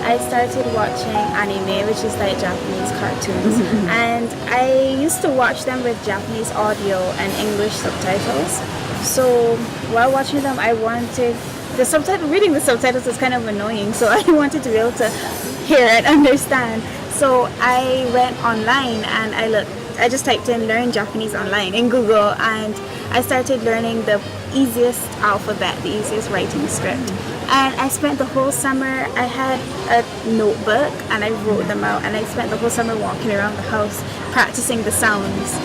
I started watching anime, which is like Japanese cartoons, and I used to watch them with Japanese audio and English subtitles. So while watching them, I wanted reading the subtitles is kind of annoying, so I wanted to be able to hear and understand. So I went online and I just typed in learn Japanese online in Google, and I started learning the easiest alphabet, the easiest writing script. And I spent the whole summer, I had a notebook and I wrote them out, and I spent the whole summer walking around the house practicing the sounds.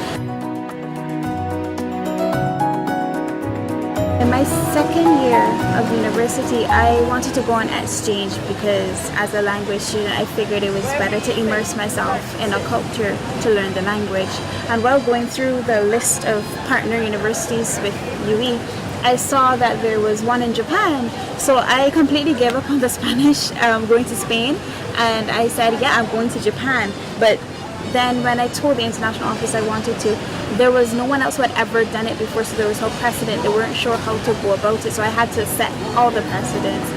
In my second year of university, I wanted to go on exchange because as a language student, I figured it was better to immerse myself in a culture to learn the language. And while going through the list of partner universities with UE, I saw that there was one in Japan. So I completely gave up on the Spanish, going to Spain, and I said, yeah, I'm going to Japan. But then when I told the international office I wanted to, there was no one else who had ever done it before, so there was no precedent. They weren't sure how to go about it, so I had to set all the precedents.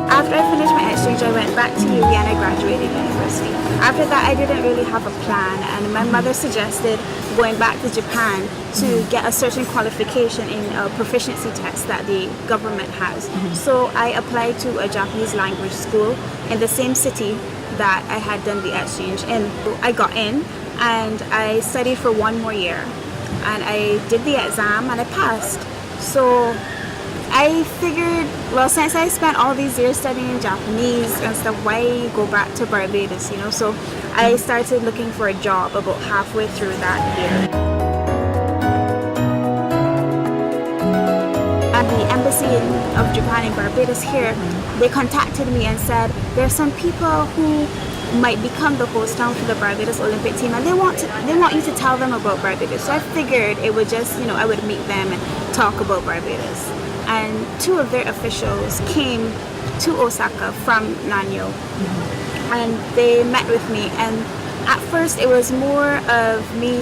After I finished my exchange, I went back to UE and I graduated university. After that, I didn't really have a plan, and my mother suggested going back to Japan to get a certain qualification in a proficiency test that the government has. So I applied to a Japanese language school in the same city that I had done the exchange in. I got in and I studied for 1 more year, and I did the exam and I passed. So I figured, well, since I spent all these years studying Japanese and stuff, why go back to Barbados, you know? So I started looking for a job about halfway through that year. At the embassy of Japan in Barbados here, they contacted me and said there's some people who might become the host town for the Barbados Olympic team, and they want you to tell them about Barbados. So I figured it would just, I would meet them and talk about Barbados. And 2 of their officials came to Osaka from Nanyo, and they met with me. And at first it was more of me,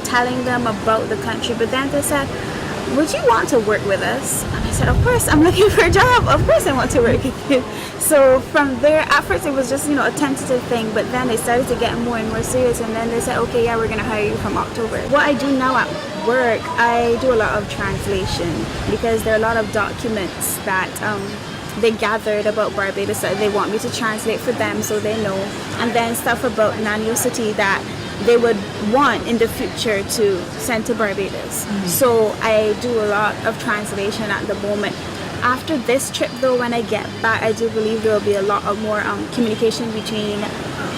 telling them about the country, but then they said, would you want to work with us? And I said, of course, I'm looking for a job. Of course I want to work with you. So from there, at first it was just, a tentative thing, but then they started to get more and more serious, and then they said, okay, yeah, we're going to hire you from October. What I do now at work, I do a lot of translation because there are a lot of documents that they gathered about Barbados that they want me to translate for them so they know, and then stuff about Nanyo City that they would want in the future to send to Barbados. So I do a lot of translation at the moment. After this trip though, when I get back, I do believe there will be a lot of more communication between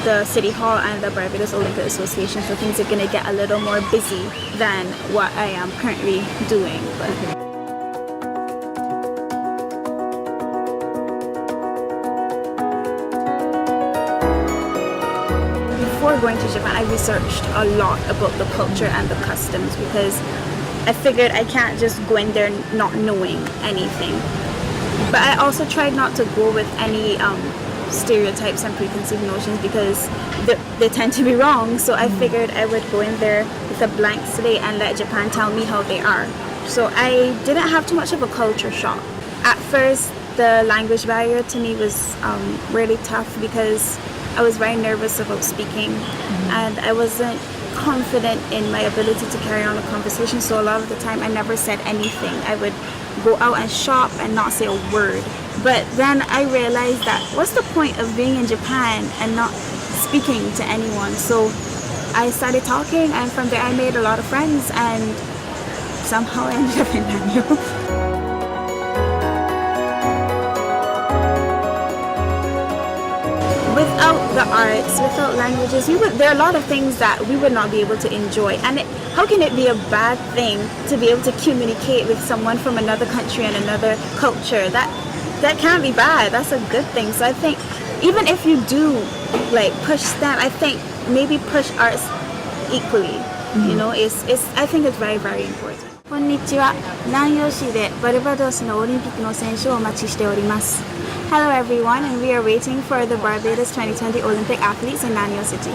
the City Hall and the Barbados Olympic Association, so things are going to get a little more busy than what I am currently doing. Before going to Japan, I researched a lot about the culture and the customs because I figured I can't just go in there not knowing anything. But I also tried not to go with any stereotypes and preconceived notions because they tend to be wrong. So I figured I would go in there with a blank slate and let Japan tell me how they are. So I didn't have too much of a culture shock. At first, the language barrier to me was really tough because I was very nervous about speaking, and I wasn't confident in my ability to carry on a conversation, so a lot of the time I never said anything. I would go out and shop and not say a word. But then I realized that what's the point of being in Japan and not speaking to anyone? So I started talking, and from there I made a lot of friends, and somehow I ended up in Nanyo. Without the arts, without languages, there are a lot of things that we would not be able to enjoy. And how can it be a bad thing to be able to communicate with someone from another country and another culture? That can't be bad. That's a good thing. So I think even if you do push STEM, I think maybe push arts equally. I think it's very, very important. こんにちは。南洋市でバルバドスのオリンピックの選手をお待ちしております。Hello everyone, and we are waiting for the Barbados 2020 Olympic athletes in Nanyo City.